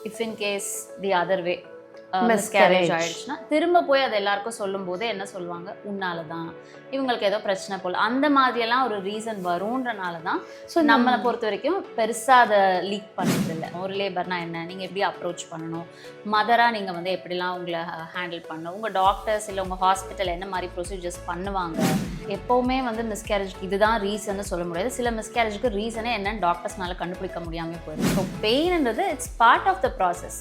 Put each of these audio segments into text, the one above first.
If in case the other way miscarriage Miscarriage. ஆயிடுச்சுன்னா திரும்ப போய் அதை எல்லாருக்கும் சொல்லும்போது என்ன சொல்லுவாங்க, உன்னால தான் இவங்களுக்கு ஏதோ பிரச்சனை போல் அந்த மாதிரியெல்லாம் ஒரு ரீசன் வரும்ன்றனால தான். ஸோ நம்மளை பொறுத்த வரைக்கும் பெருசாக அதை லீக் பண்ணுறதில்ல. ஒரு லேபர்னா என்ன, நீங்கள் எப்படி அப்ரோச் பண்ணணும், மதராக நீங்கள் வந்து எப்படிலாம் உங்களை ஹேண்டில் பண்ணணும், உங்கள் டாக்டர்ஸ் இல்லை உங்கள் ஹாஸ்பிட்டல் என்ன மாதிரி ப்ரொசீஜர்ஸ் பண்ணுவாங்க. எப்போவுமே வந்து மிஸ்கேரேஜ்க்கு இதுதான் ரீசன்னு சொல்ல முடியாது. சில மிஸ்கேரேஜ்க்கு ரீசனே என்னன்னு டாக்டர்ஸ்னால கண்டுபிடிக்க முடியாமல் போயிடும். ஸோ பெயின்ன்றது it's part of the process.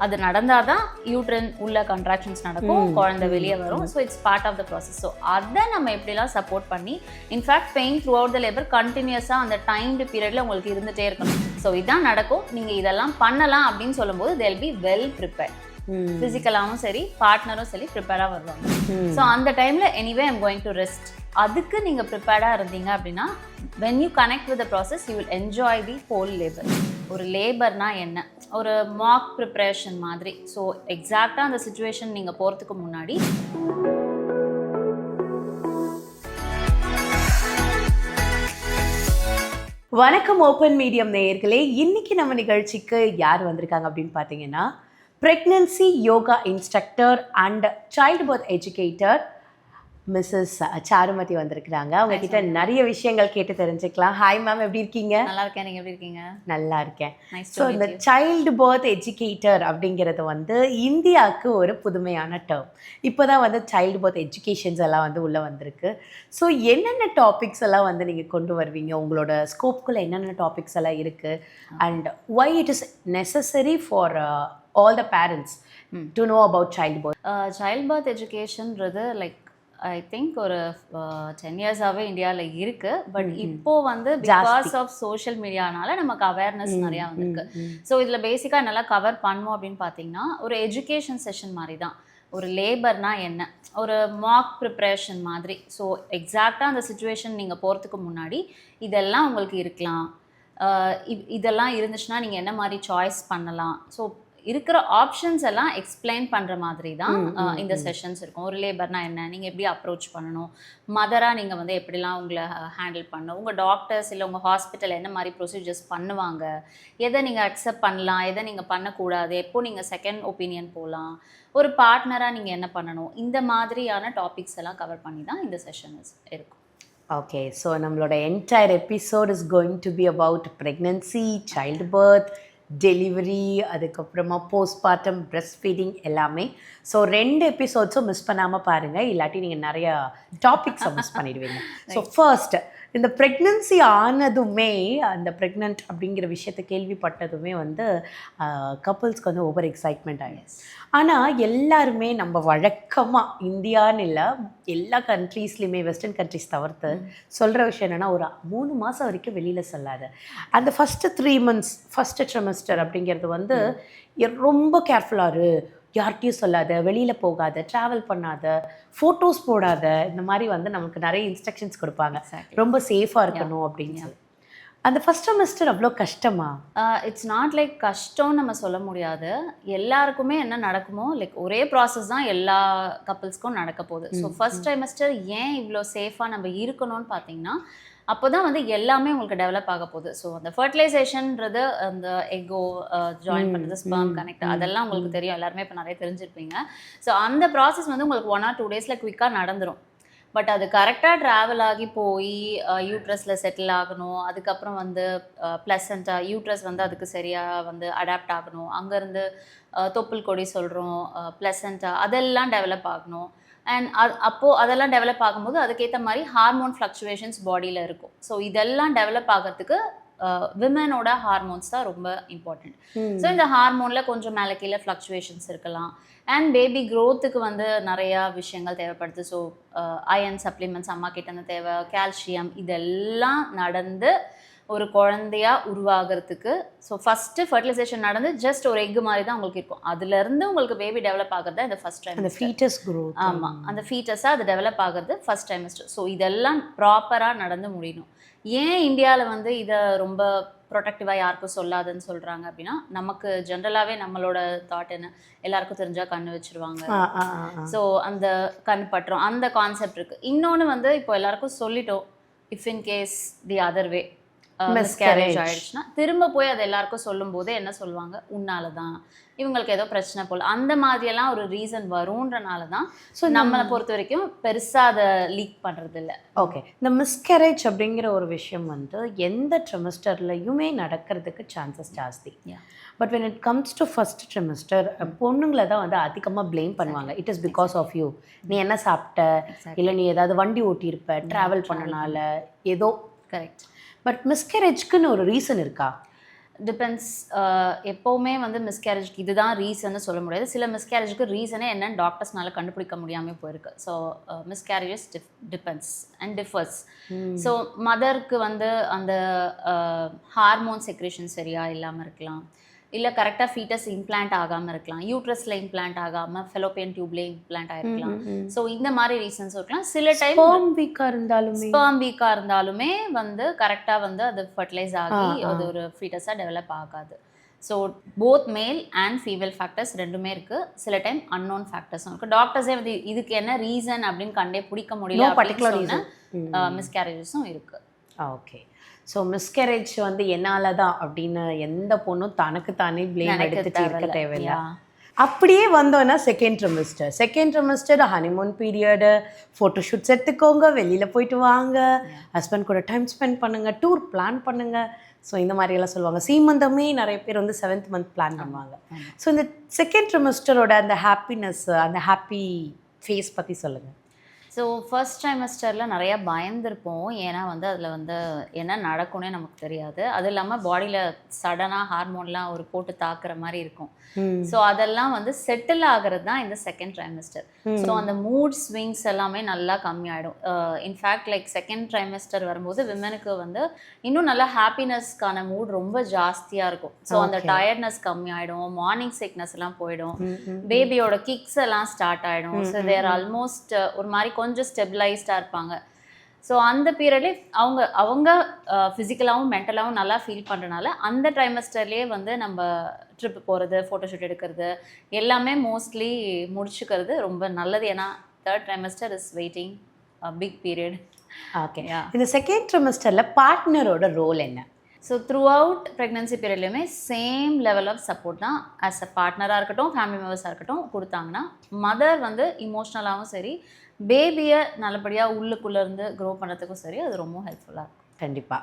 அது நடந்தால் தான் யூட்ரன் உள்ள கண்ட்ராக்ஷன்ஸ் நடக்கும், குழந்தை வெளியே வரும். So it's part of the process. So அதை நம்ம எப்படிலாம் சப்போர்ட் பண்ணி, in fact pain throughout the labour கண்டினியூஸாக அந்த டைம்டு பீரியடில் உங்களுக்கு இருந்துகிட்டே இருக்கணும். ஸோ இதான் நடக்கும், நீங்கள் இதெல்லாம் பண்ணலாம் அப்படின்னு சொல்லும்போது they'll be well prepared. ஃபிசிக்கலாகவும் சரி பார்ட்னரும் சரி ப்ரிப்பேராக வருவாங்க. ஸோ அந்த டைமில் anyway I'm going to rest, அதுக்கு நீங்கள் ப்ரிப்பேர்டாக இருந்தீங்க அப்படின்னா when you connect with the process you will enjoy the whole labor. ஒரு லேபர்னா என்ன, ஒரு மாக் ப்ரிப்ரேஷன் மாதிரி. ஸோ எக்ஸாக்டாக அந்த சுச்சுவேஷன் நீங்கள் போகிறதுக்கு முன்னாடி வணக்கம் ஓப்பன் மீடியம் நேயர்களே. இன்னைக்கு நம்ம நிகழ்ச்சிக்கு யார் வந்திருக்காங்க அப்படின்னு பார்த்தீங்கன்னா, pregnancy yoga instructor and childbirth educator Mrs Charumathi வந்திருக்கிறாங்க. அவங்க கிட்ட நிறைய விஷயங்கள் கேட்டு தெரிஞ்சுக்கலாம். ஹாய் மேம், எப்படி இருக்கீங்க? நல்லா இருக்கேன், நீங்கள் எப்படி இருக்கீங்க? நல்லா இருக்கேன். ஸோ இந்த சைல்டு பர்த் எஜுகேட்டர் அப்படிங்கிறது வந்து இந்தியாவுக்கு ஒரு புதுமையான டேர்ம். இப்போ தான் வந்து சைல்டு பர்த் எஜுகேஷன்ஸ் எல்லாம் வந்து உள்ளே வந்திருக்கு. ஸோ என்னென்ன டாபிக்ஸ் எல்லாம் வந்து நீங்கள் கொண்டு வருவீங்க, உங்களோட ஸ்கோப்குள்ளே என்னென்ன டாபிக்ஸ் எல்லாம் இருக்குது, and why it is necessary for all the parents to know about child birth? Child birth எஜுகேஷன்றது லைக் ஐ திங்க் ஒரு 10 இயர்ஸாகவே இந்தியாவில் இருக்குது. பட் இப்போது வந்து பிகாஸ் ஆஃப் சோஷியல் மீடியானால நமக்கு அவேர்னஸ் நிறையா வந்திருக்கு. ஸோ இதில் பேசிக்காக நல்லா கவர் பண்ணும் அப்படின்னு பார்த்தீங்கன்னா, ஒரு எஜுகேஷன் செஷன் மாதிரி தான். ஒரு லேபர்னா என்ன, ஒரு மாக் ப்ரிப்ரேஷன் மாதிரி. ஸோ எக்ஸாக்டாக அந்த சுச்சுவேஷன் நீங்கள் போகிறதுக்கு முன்னாடி இதெல்லாம் உங்களுக்கு இருக்கலாம், இதெல்லாம் இருந்துச்சுன்னா நீங்கள் என்ன மாதிரி சாய்ஸ் பண்ணலாம். ஸோ இருக்கிற ஆப்ஷன்ஸ் எல்லாம் எக்ஸ்பிளைன் பண்ணுற மாதிரி தான் இந்த செஷன்ஸ் இருக்கும். ஒரு லேபர்னா என்ன, நீங்கள் எப்படி அப்ரோச் பண்ணணும், மதராக நீங்கள் வந்து எப்படிலாம் உங்களை ஹேண்டில் பண்ணணும், உங்கள் டாக்டர்ஸ் இல்லை உங்கள் ஹாஸ்பிட்டல் என்ன மாதிரி ப்ரொசீஜர்ஸ் பண்ணுவாங்க, எதை நீங்கள் அக்செப்ட் பண்ணலாம், எதை நீங்கள் பண்ணக்கூடாது, எப்போ நீங்கள் செகண்ட் ஒப்பீனியன் போகலாம், ஒரு பார்ட்னராக நீங்கள் என்ன பண்ணணும், இந்த மாதிரியான டாபிக்ஸ் எல்லாம் கவர் பண்ணி தான் இந்த செஷன்ஸ் இருக்கும். ஓகே, ஸோ நம்மளோட entire episode is going to be about pregnancy, child birth, delivery, அதுக்கப்புறமா போஸ்ட்மார்ட்டம், பிரெஸ்ட் ஃபீடிங் எல்லாமே. ஸோ 2 எபிசோட்ஸும் மிஸ் பண்ணாமல் பாருங்கள், இல்லாட்டி நீங்கள் நிறையா டாபிக்ஸை மிஸ் பண்ணிடுவீங்க. ஸோ ஃபர்ஸ்ட், இந்த ப்ரெக்னன்சி ஆனதுமே, அந்த ப்ரெக்னென்ட் அப்படிங்கிற விஷயத்தை கேள்விப்பட்டதுமே வந்து கப்புள்ஸ்க்கு வந்து ஓவர் எக்ஸைட்மெண்ட் ஆகிடும். ஆனால் எல்லாருமே நம்ம வழக்கமாக இந்தியான்னு இல்லை, எல்லா கண்ட்ரீஸ்லையுமே வெஸ்டர்ன் கண்ட்ரிஸ் தவிர்த்து சொல்கிற விஷயம் என்னென்னா, ஒரு 3 மாதம் வரைக்கும் வெளியில் சொல்லாத. அந்த ஃபஸ்ட்டு 3 months ஃபஸ்ட்டு ட்ரிமெஸ்டர் அப்படிங்கிறது வந்து ரொம்ப கேர்ஃபுல்லாக யார்கிட்டையும் சொல்லாத, வெளியில் போகாத, ட்ராவல் பண்ணாத, ஃபோட்டோஸ் போடாத, இந்த மாதிரி வந்து நமக்கு நிறைய இன்ஸ்ட்ரக்ஷன்ஸ் கொடுப்பாங்க. ரொம்ப சேஃபாக இருக்கணும் அப்படின்னு சொல்லி. அந்த ஃபஸ்ட் செமஸ்டர் அவ்வளோ கஷ்டமா? இட்ஸ் நாட் லைக் கஷ்டம்னு நம்ம சொல்ல முடியாது. எல்லாருக்குமே என்ன நடக்குமோ லைக் ஒரே ப்ராசஸ் தான் எல்லா கப்புள்ஸ்க்கும் நடக்க போகுது. ஸோ ஃபஸ்ட் ட்ரைமஸ்டர் ஏன் இவ்வளோ சேஃபாக நம்ம இருக்கணும்னு பார்த்தீங்கன்னா, அப்போ தான் வந்து எல்லாமே உங்களுக்கு டெவலப் ஆக போகுது. ஸோ அந்த ஃபர்டிலைசேஷன்ன்றது, அந்த எக்கோ ஜாயின் பண்ணுறது, ஸ்பெர்ம் கனெக்ட், அதெல்லாம் உங்களுக்கு தெரியும், எல்லாருமே இப்போ நிறைய தெரிஞ்சிருப்பீங்க. ஸோ அந்த ப்ராசஸ் வந்து உங்களுக்கு 1 or 2 days குவிக்காக நடந்துடும். பட் அது கரெக்டாக ட்ராவல் ஆகி போய் யூட்ரஸில் செட்டில் ஆகணும். அதுக்கப்புறம் வந்து ப்ளசண்ட்டா யூட்ரஸ் வந்து அதுக்கு சரியாக வந்து அடாப்ட் ஆகணும். அங்கேருந்து தொப்புள் கொடி சொல்கிறோம், ப்ளசண்ட்டா அதெல்லாம் டெவலப் ஆகணும். அண்ட் அப்போது அதெல்லாம் டெவலப் ஆகும்போது அதுக்கேற்ற மாதிரி ஹார்மோன் ஃப்ளக்சுவேஷன்ஸ் பாடியில் இருக்கும். ஸோ இதெல்லாம் டெவலப் ஆகிறதுக்கு விமனோட ஹார்மோன்ஸ் தான் ரொம்ப இம்பார்ட்டண்ட். ஸோ இந்த ஹார்மோனில் கொஞ்சம் மேலே கீழே ஃப்ளக்சுவேஷன்ஸ் இருக்கலாம். அண்ட் பேபி க்ரோத்துக்கு வந்து நிறையா விஷயங்கள் தேவைப்படுது. ஸோ அயன் சப்ளிமெண்ட்ஸ் அம்மா கிட்டேருந்து தேவை, கால்சியம், இதெல்லாம் நடந்து ஒரு குழந்தையாக உருவாகிறதுக்கு. ஸோ ஃபஸ்ட்டு ஃபர்டிலைசேஷன் நடந்து ஜஸ்ட் ஒரு எக்கு மாதிரி தான் உங்களுக்கு இருக்கும். அதுலேருந்து உங்களுக்கு பேபி டெவலப் ஆகிறது தான் இந்த ஃபஸ்ட் ட்ரைமஸ்டர். Foetus growth. ஆமாம், அந்த ஃபீட்டஸாக அது டெவலப் ஆகிறது ஃபஸ்ட் ட்ரைமஸ்டர். ஸோ இதெல்லாம் ப்ராப்பராக நடந்து முடியணும். ஏன் இந்தியாவில் வந்து இதை ரொம்ப ப்ரொடெக்டிவாக யாருக்கும் சொல்லாதுன்னு சொல்கிறாங்க அப்படின்னா, நமக்கு ஜென்ரலாகவே நம்மளோட தாட் என்ன, எல்லாருக்கும் தெரிஞ்சால் கண்ணு வச்சுருவாங்க, ஸோ அந்த கண் பட்டுரும், அந்த கான்செப்ட் இருக்குது. இன்னொன்று வந்து இப்போ எல்லாருக்கும் சொல்லிட்டோம், if in case the other way miscarriage ஆயிடுச்சுன்னா திரும்ப போய் அது எல்லாருக்கும் சொல்லும்போது என்ன சொல்லுவாங்க, உன்னால தான், இவங்களுக்கு ஏதோ பிரச்சனை போல், அந்த மாதிரியெல்லாம் ஒரு ரீசன் வரும்ன்றனால தான் ஸோ நம்மளை பொறுத்த வரைக்கும் பெருசாக அதை லீக் பண்ணுறது இல்லை. ஓகே, இந்த மிஸ்கேரேஜ் அப்படிங்கிற ஒரு விஷயம் வந்து எந்த ட்ரிமஸ்டர்லையுமே நடக்கிறதுக்கு சான்சஸ் ஜாஸ்தி. But when it comes to first trimester பொண்ணுங்களை தான் வந்து அதிகமாக ப்ளேம் பண்ணுவாங்க. It is because of you, நீ என்ன சாப்பிட்ட, இல்லை நீ ஏதாவது வண்டி ஓட்டியிருப்ப, ட்ராவல் பண்ணனால ஏதோ. கரெக்ட். பட் மிஸ்கேரேஜ்க்குன்னு ஒரு ரீசன் இருக்கா? டிபெண்ட்ஸ். எப்போவுமே வந்து மிஸ்கேரேஜ்க்கு இதுதான் ரீசன்னு சொல்ல முடியாது. சில மிஸ்கேரேஜுக்கு ரீசனே என்னன்னு டாக்டர்ஸ்னால கண்டுபிடிக்க முடியாமல் போயிருக்கு. So miscarriages depends and differs. So மதருக்கு வந்து அந்த ஹார்மோன் செக்ரேஷன் சரியாக இல்லாமல் இருக்கலாம், இல்லை கரெக்டாக ஃபீட்டஸ் இம்ப்ளான்ட் ஆகாமல் இருக்கலாம், யூட்ரஸில் இம்ப்ளான்ட் ஆகாமல் ஃபெலோப்பியன் டியூப்லேயே இம்ப்ளான்ட் ஆகிருக்கலாம். ஸோ இந்த மாதிரி ரீசன்ஸ் இருக்கலாம். சில டைம் ஸ்பெர்ம் வீக்காக இருந்தாலுமே வந்து கரெக்டாக வந்து அது ஃபர்டிலைஸ் ஆகி அது ஒரு ஃபீட்டஸாக டெவலப் ஆகாது. So both male and female factors ரெண்டுமே இருக்குது. சில டைம் அன்னோன் ஃபேக்டர்ஸும் இருக்குது. டாக்டர்ஸே வந்து இதுக்கு என்ன ரீசன் அப்படின்னு கண்டே பிடிக்க முடியல அப்படின்னு மிஸ்கேரேஜஸும் இருக்குது. ஓகே. ஸோ மிஸ்கேரேஜ் வந்து என்னால் தான் அப்படின்னு எந்த பொண்ணும் தனக்கு தானே ப்ளேம் எடுத்துட்டு இருக்க தேவையில்லை. அப்படியே வந்தோன்னா second trimester honeymoon period, photoshoots எடுத்துக்கோங்க, வெளியில் போயிட்டு வாங்க, ஹஸ்பண்ட் கூட டைம் ஸ்பெண்ட் பண்ணுங்கள், டூர் பிளான் பண்ணுங்கள். ஸோ இந்த மாதிரியெல்லாம் சொல்லுவாங்க. சீமந்தமே நிறைய பேர் வந்து 7th month பிளான் பண்ணுவாங்க. ஸோ இந்த செகண்ட் ட்ரிமஸ்டரோட அந்த ஹாப்பினஸ், அந்த ஹாப்பி ஃபேஸ் பற்றி சொல்லுங்கள். ஸோ ஃபர்ஸ்ட் ட்ரைமஸ்டரில் நிறையா பயந்துருப்போம். ஏன்னா வந்து அதில் வந்து என்ன நடக்கும்னே நமக்கு தெரியாது. அது இல்லாமல் பாடியில் சடனாக ஹார்மோன்லாம் ஒரு போட்டு தாக்குற மாதிரி இருக்கும். ஸோ அதெல்லாம் வந்து செட்டில் ஆகிறது தான் இந்த செகண்ட் ட்ரைமஸ்டர். ஸோ அந்த மூட் ஸ்விங்ஸ் எல்லாமே நல்லா கம்மியாயிடும். இன்ஃபேக்ட் லைக் செகண்ட் ட்ரைமஸ்டர் வரும்போது விமனுக்கு வந்து இன்னும் நல்லா ஹாப்பினஸ்க்கான மூட் ரொம்ப ஜாஸ்தியாக இருக்கும். ஸோ அந்த டயர்ட்னஸ் கம்மியாயிடும், மார்னிங் சிக்னஸ் எல்லாம் போயிடும், பேபியோட கிக்ஸ் எல்லாம் ஸ்டார்ட் ஆகிடும். ஸோ தேர் ஆல்மோஸ்ட் ஒரு மாதிரி கொஞ்சம் ஸ்டெபிளைஸ்டாக இருப்பாங்க. ஸோ அந்த பீரியட்லேயே அவங்க ஃபிசிக்கலாகவும் மென்டலாகவும் நல்லா ஃபீல் பண்ணுறனால அந்த ட்ரைமஸ்டர்லேயே வந்து நம்ம ட்ரிப்பு போகிறது, ஃபோட்டோஷூட் எடுக்கிறது எல்லாமே மோஸ்ட்லி முடிச்சுக்கிறது ரொம்ப நல்லது. ஏன்னா third trimester is waiting big period. Okay. இந்த செகண்ட் ட்ரைமஸ்டரில் பார்ட்னரோட ரோல் என்ன? ஸோ த்ரூ அவுட் ப்ரெக்னன்சி பீரியட்லையுமே சேம் லெவல் ஆஃப் சப்போர்ட் தான் ஆஸ் அ பார்ட்னராக இருக்கட்டும், ஃபேமிலி மெம்பர்ஸாக இருக்கட்டும் கொடுத்தாங்கன்னா மதர் வந்து இமோஷ்னலாகவும் சரி, பேபியை நல்லபடியாக உள்ளுக்குள்ளேருந்து க்ரோ பண்ணுறதுக்கும் சரி, அது ரொம்ப ஹெல்ப்ஃபுல்லாக இருக்கும். கண்டிப்பாக.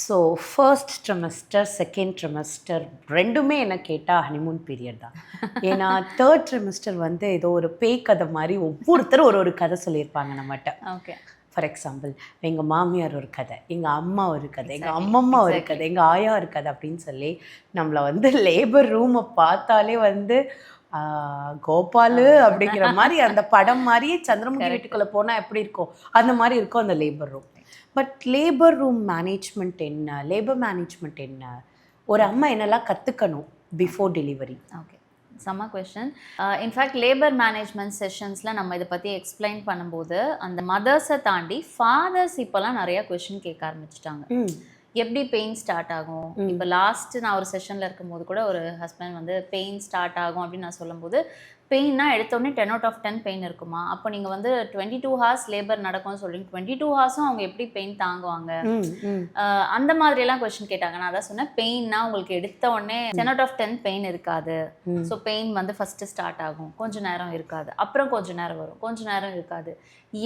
So first trimester, second trimester ரெண்டுமே என்ன கேட்டால் ஹனிமூன் பீரியட் தான். ஏன்னா தேர்ட் ட்ரிமஸ்டர் வந்து ஏதோ ஒரு பேய் கதை மாதிரி ஒவ்வொருத்தரும் ஒரு கதை சொல்லியிருப்பாங்க நம்மகிட்ட. ஓகே. ஃபார் எக்ஸாம்பிள், எங்கள் மாமியார் ஒரு கதை, எங்கள் அம்மா ஒரு கதை, எங்கள் அம்மம்மா ஒரு கதை, எங்கள் ஆயா ஒரு கதை அப்படின்னு சொல்லி நம்மளை வந்து லேபர் ரூமை பார்த்தாலே வந்து கோபாலு அப்படிங்கிற மாதிரி அந்த படம் மாதிரியே சந்திரமுகி வீட்டுக்குள்ளே போனால் எப்படி இருக்கும் அந்த மாதிரி இருக்கும் அந்த labour room. But labour room management என்ன, லேபர் மேனேஜ்மெண்ட் என்ன, ஒரு அம்மா என்னெல்லாம் கற்றுக்கணும் பிஃபோர் டெலிவரி? ஓகே, செம்ம கொஸ்டின். இன்ஃபேக்ட் லேபர் மேனேஜ்மெண்ட் செஷன்ஸில் நம்ம இதை பற்றி எக்ஸ்பிளைன் பண்ணும்போது அந்த மதர்ஸை தாண்டி ஃபாதர்ஸ் இப்போலாம் நிறையா கொஸ்டின் கேட்க ஆரம்பிச்சிட்டாங்க. எப்படி பெயின் ஸ்டார்ட் ஆகும்? இப்போ லாஸ்ட் நான் ஒரு செஷனில் இருக்கும்போது கூட ஒரு ஹஸ்பண்ட் வந்து பெயின் ஸ்டார்ட் ஆகும் அப்படின்னு நான் சொல்லும்போது, பெயின்னா எடுத்தோடனே 10 out of 10 பெயின் இருக்குமா? அப்போ நீங்கள் வந்து 22 hours லேபர் நடக்கும்னு சொல்கிறீங்க, 22 hours-உம் அவங்க எப்படி பெயின் தாங்குவாங்க? அந்த மாதிரியெல்லாம் கொஸ்டின் கேட்டாங்க. நான் அதான் சொன்னேன், பெயின்னா உங்களுக்கு எடுத்த உடனே 10 out of 10 பெயின் இருக்காது. ஸோ பெயின் வந்து ஃபஸ்ட்டு ஸ்டார்ட் ஆகும், கொஞ்சம் நேரம் இருக்காது, அப்புறம் கொஞ்சம் நேரம் வரும், கொஞ்சம் நேரம் இருக்காது.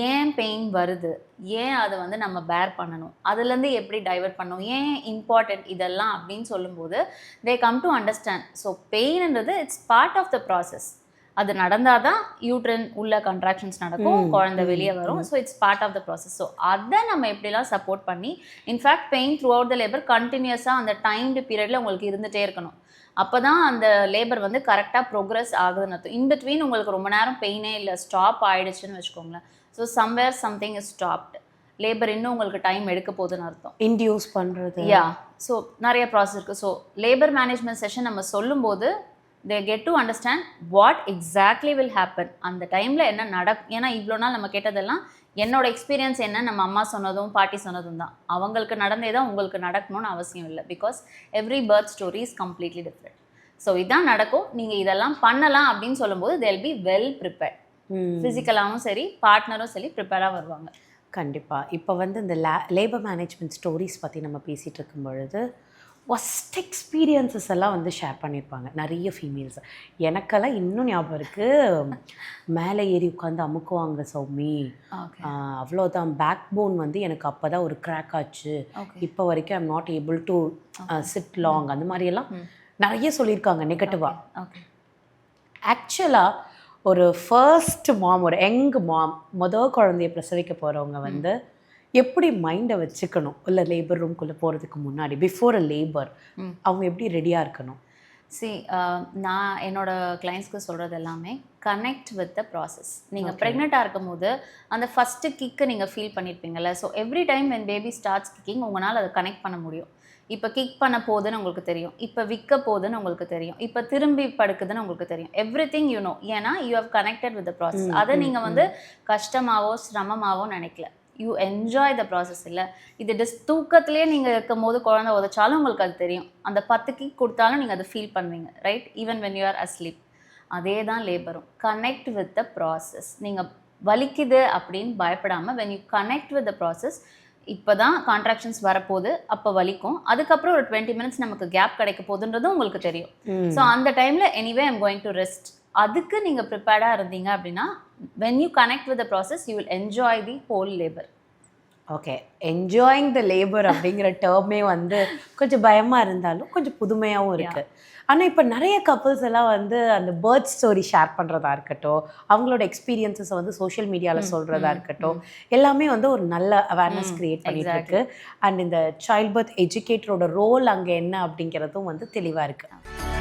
ஏன் பெயின் வருது, ஏன் அதை வந்து நம்ம பேர் பண்ணணும், அதுலேருந்து எப்படி டைவர்ட் பண்ணணும், ஏன் இம்பார்ட்டன்ட் இதெல்லாம் அப்படின்னு சொல்லும்போது they come to understand. So பெயின்ன்றது it's part of the process. அது நடந்தால் தான் யூட்ரன் உள்ள கண்ட்ராக்ஷன்ஸ் நடக்கும், குழந்தை வெளியே வரும். So it's part of the process. So அதை நம்ம எப்படிலாம் சப்போர்ட் பண்ணி, in fact pain throughout the labour கண்டினியூஸாக அந்த டைம்டு பீரியடில் உங்களுக்கு இருந்துகிட்டே இருக்கணும். அப்போ தான் அந்த லேபர் வந்து கரெக்டாக ப்ரோக்ரஸ் ஆகுதுன்னு அர்த்தம். இன் பிட்வீன் உங்களுக்கு ரொம்ப நேரம் பெயினே இல்லை, ஸ்டாப் ஆகிடுச்சுன்னு வச்சுக்கோங்களேன். So somewhere something is stopped, labour இன்னும் உங்களுக்கு டைம் எடுக்க போகுதுன்னு அர்த்தம். இன்டியூஸ் பண்ணுறது, ஸோ நிறைய ப்ராசஸ் இருக்குது. ஸோ லேபர் மேனேஜ்மெண்ட் செஷன் நம்ம சொல்லும்போது they get to understand what exactly will happen. அந்த டைமில் என்ன ஏன்னா இவ்வளோ நாள் நம்ம கேட்டதெல்லாம் என்னோட எக்ஸ்பீரியன்ஸ் என்ன, நம்ம அம்மா சொன்னதும் பாட்டி சொன்னதும் தான். அவங்களுக்கு நடந்தே தான் உங்களுக்கு நடக்கணும்னு அவசியம் இல்லை. Because every birth story is completely different. So இதான் நடக்கும், நீங்கள் இதெல்லாம் பண்ணலாம் அப்படின்னு சொல்லும்போது they'll be well prepared. ஃபிசிக்கலாகவும் சரி, பார்ட்னரும் சரி ப்ரிப்பேராக வருவாங்க. கண்டிப்பாக. இப்போ வந்து இந்த லேபர் மேனேஜ்மெண்ட் ஸ்டோரிஸ் பற்றி நம்ம பேசிகிட்டு இருக்கும் பொழுது ஒஸ்ட் எக்ஸ்பீரியன்சஸ் எல்லாம் வந்து ஷேர் பண்ணியிருப்பாங்க நிறைய ஃபீமேல்ஸ். எனக்கெல்லாம் இன்னும் ஞாபகம் இருக்குது, மேலே ஏறி உட்காந்து அமுக்குவாங்க சௌமி. ஓகே அவ்வளோதான், பேக் போன் வந்து எனக்கு அப்போ தான் ஒரு கிராக் ஆச்சு. ஓகே இப்போ வரைக்கும் I'm not able to sit long. அந்த மாதிரியெல்லாம் நிறைய சொல்லியிருக்காங்க நெகட்டிவாக. ஓகே ஆக்சுவலாக ஒரு ஃபர்ஸ்ட் மாம், ஒரு யங் மாம், குழந்தைய பிரசவிக்க போகிறவங்க வந்து எப்படி மைண்டை வச்சுக்கணும், இல்லை லேபர் ரூம்குள்ளே போகிறதுக்கு முன்னாடி பிஃபோர் அ லேபர் அவங்க எப்படி ரெடியாக இருக்கணும்? நான் என்னோட கிளைண்ட்ஸ்க்கு சொல்கிறது எல்லாமே கனெக்ட் வித் த ப்ராசஸ். நீங்கள் ப்ரெக்னெண்ட்டாக இருக்கும் போது அந்த ஃபஸ்ட்டு கிக்கை நீங்கள் ஃபீல் பண்ணியிருப்பீங்கள்ல. So every time when baby starts kicking உங்களால் அதை கனெக்ட் பண்ண முடியும். இப்போ கிக் பண்ண போகுதுன்னு உங்களுக்கு தெரியும், இப்போ விற்க போகுதுன்னு உங்களுக்கு தெரியும், இப்போ திரும்பி படுக்குதுன்னு உங்களுக்கு தெரியும். எவ்ரி திங் யூ நோ, ஏன்னா you have connected with the process. அதை நீங்கள் வந்து கஷ்டமாவோ சிரமமாவோ நினைக்கல, யூ என்ஜாய் த ப்ராசஸ். இல்லை இது தூக்கத்துலேயே நீங்கள் இருக்கும் போது குழந்தை உதச்சாலும் உங்களுக்கு அது தெரியும், அந்த 10 கிக் கொடுத்தாலும் நீங்கள் அதை ஃபீல் பண்ணுவீங்க, right? Even when you are asleep. அதே தான் லேபரும், கனெக்ட் வித் த ப்ராசஸ். நீங்கள் வலிக்குது அப்படின்னு பயப்படாமல் when you connect with the process, இப்போ தான் கான்ட்ராக்ஷன்ஸ் வரப்போகுது, அப்போ வலிக்கும், அதுக்கப்புறம் ஒரு 20 மினிட்ஸ் நமக்கு கேப் கிடைக்க போகுதுன்றதும் உங்களுக்கு தெரியும். ஸோ அந்த டைமில் anyway I'm going to rest, அதுக்கு நீங்கள் ப்ரிப்பேர்டாக இருந்தீங்க அப்படின்னா when you connect with the process you will enjoy the whole labor. Okay, enjoying the labour அப்படிங்கிற டேர்மே வந்து கொஞ்சம் பயமாக இருந்தாலும் கொஞ்சம் புதுமையாகவும் இருக்குது. ஆனால் இப்போ நிறைய கப்புள்ஸ் எல்லாம் வந்து அந்த பேர்த் ஸ்டோரி ஷேர் பண்ணுறதா இருக்கட்டும், அவங்களோட எக்ஸ்பீரியன்ஸஸை வந்து சோஷியல் மீடியாவில் சொல்கிறதா இருக்கட்டும், எல்லாமே வந்து ஒரு நல்ல அவேர்னஸ் க்ரியேட் பண்ணிட்டு இருக்கு. அண்ட் இந்த சைல்ட் பர்த் எஜுகேட்டரோட ரோல் அங்கே என்ன அப்படிங்கிறதும் வந்து தெளிவாக இருக்குது.